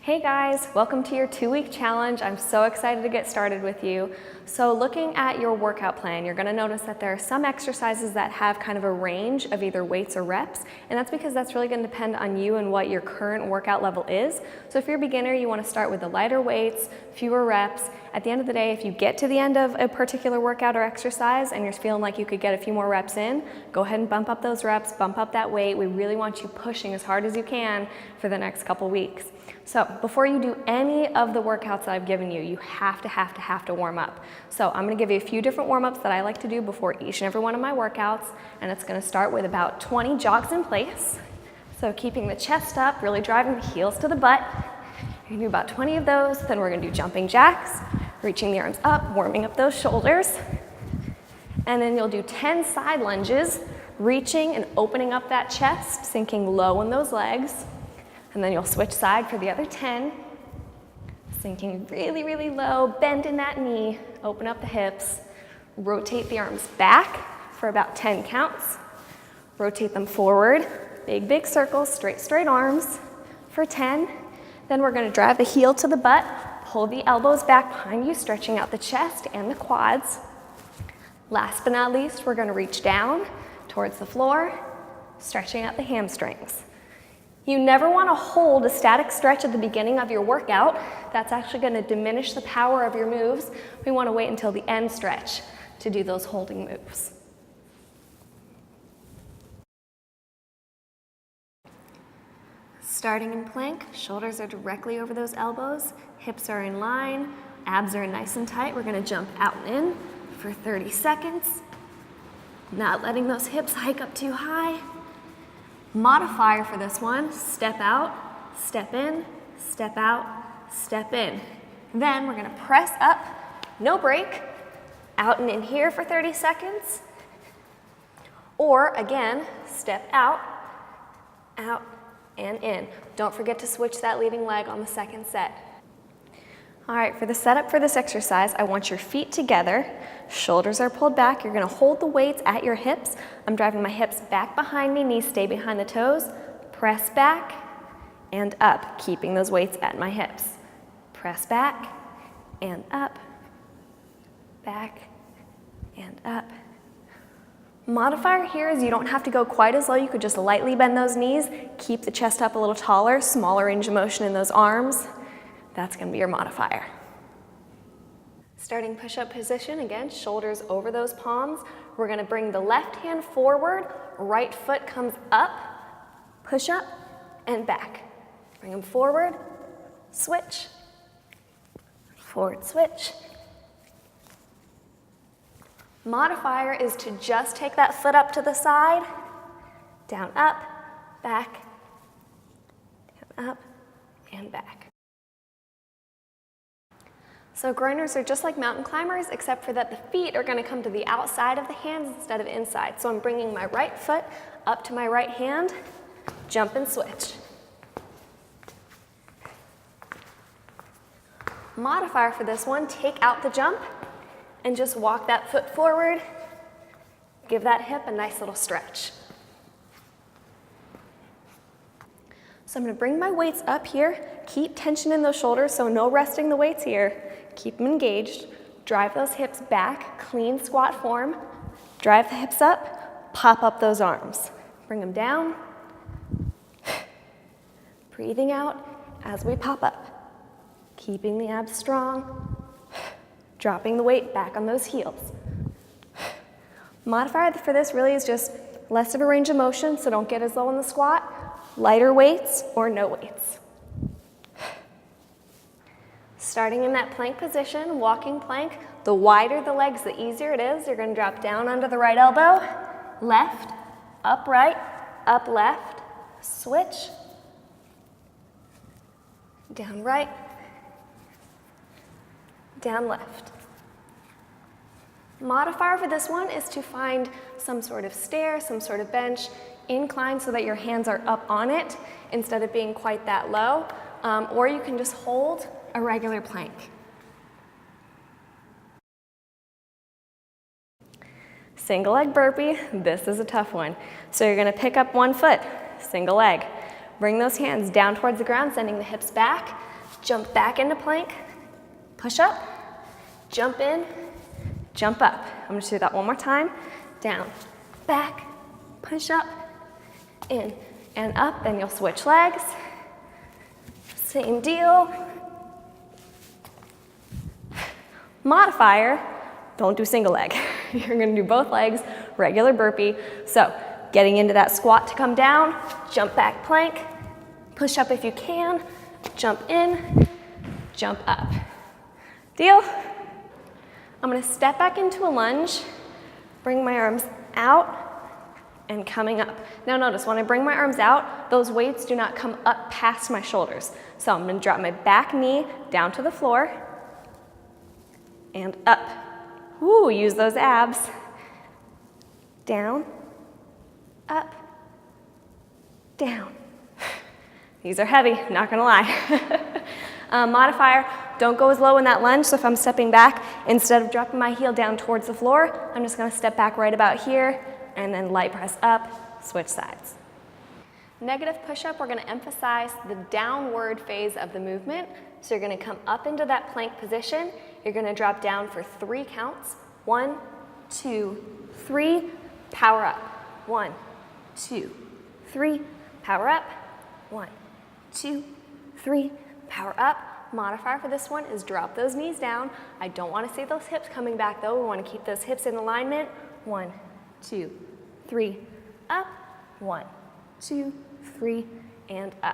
Hey guys, welcome to your 2-week challenge. I'm so excited to get started with you. So looking at your workout plan, you're gonna notice that there are some exercises that have kind of a range of either weights or reps, and that's because that's really gonna depend on you and what your current workout level is. So if you're a beginner, you wanna start with the lighter weights, fewer reps. At the end of the day, if you get to the end of a particular workout or exercise and you're feeling like you could get a few more reps in, go ahead and bump up those reps, bump up that weight. We really want you pushing as hard as you can for the next couple weeks. So before you do any of the workouts that I've given you, you have to warm up. So I'm gonna give you a few different warm-ups that I like to do before each and every one of my workouts, and it's gonna start with about 20 jogs in place. So keeping the chest up, really driving the heels to the butt. You're gonna do about 20 of those, then we're gonna do jumping jacks, reaching the arms up, warming up those shoulders. And then you'll do 10 side lunges, reaching and opening up that chest, sinking low in those legs. And then you'll switch side for the other 10, sinking really, really low, bend in that knee, open up the hips, rotate the arms back for about 10 counts, rotate them forward, big, big circles, straight arms for 10. Then we're gonna drive the heel to the butt, pull the elbows back behind you, stretching out the chest and the quads. Last but not least, we're gonna reach down towards the floor, stretching out the hamstrings. You never want to hold a static stretch at the beginning of your workout. That's actually going to diminish the power of your moves. We want to wait until the end stretch to do those holding moves. Starting in plank, shoulders are directly over those elbows, hips are in line, abs are nice and tight. We're going to jump out and in for 30 seconds, not letting those hips hike up too high. Modifier for this one, step out, step in, step out, step in. Then we're gonna press up, no break, out and in here for 30 seconds. Or again, step out, and in. Don't forget to switch that leading leg on the second set. All right, for the setup for this exercise, I want your feet together, shoulders are pulled back. You're gonna hold the weights at your hips. I'm driving my hips back behind me, knees stay behind the toes. Press back and up, keeping those weights at my hips. Press back and up, back and up. Modifier here is you don't have to go quite as low. You could just lightly bend those knees, keep the chest up a little taller, smaller range of motion in those arms. That's gonna be your modifier. Starting push-up position, again, shoulders over those palms. We're gonna bring the left hand forward, right foot comes up, push up and back. Bring them forward, switch, forward switch. Modifier is to just take that foot up to the side, down, up, back, down, up, and back. So groiners are just like mountain climbers, except for that the feet are going to come to the outside of the hands instead of inside. So I'm bringing my right foot up to my right hand, jump and switch. Modifier for this one, take out the jump and just walk that foot forward. Give that hip a nice little stretch. So I'm going to bring my weights up here, keep tension in those shoulders, so no resting the weights here. Keep them engaged, drive those hips back, clean squat form, drive the hips up, pop up those arms. Bring them down, breathing out as we pop up, keeping the abs strong, dropping the weight back on those heels. Modifier for this really is just less of a range of motion, so don't get as low in the squat, lighter weights or no weights. Starting in that plank position, walking plank, the wider the legs, the easier it is. You're gonna drop down under the right elbow, left, up right, up left, switch, down right, down left. Modifier for this one is to find some sort of stair, some sort of bench, incline so that your hands are up on it instead of being quite that low, or you can just hold a regular plank. Single leg burpee, this is a tough one. So you're gonna pick up one foot, single leg. Bring those hands down towards the ground, sending the hips back. jump back into plank, push up, jump in, jump up. I'm gonna do that one more time. Down, back, push up, in, and up. Then you'll switch legs. Same deal. Modifier, don't do single leg. You're gonna do both legs, regular burpee. So getting into that squat to come down, jump back plank, push up if you can, jump in, jump up. Deal? I'm gonna step back into a lunge, bring my arms out, and coming up. Now notice, when I bring my arms out, those weights do not come up past my shoulders. So I'm gonna drop my back knee down to the floor, and up. Woo, use those abs. Down, up, down. These are heavy, not gonna lie. Modifier, don't go as low in that lunge, so if I'm stepping back, instead of dropping my heel down towards the floor, I'm just gonna step back right about here, and then light press up, switch sides. Negative push-up, we're gonna emphasize the downward phase of the movement. So you're gonna come up into that plank position, you're gonna drop down for 3 counts. 1, 2, 3, power up. 1, 2, 3, power up. 1, 2, 3, power up. Modifier for this one is drop those knees down. I don't want to see those hips coming back though. We want to keep those hips in alignment. 1, 2, 3, up. 1, 2, 3, and up.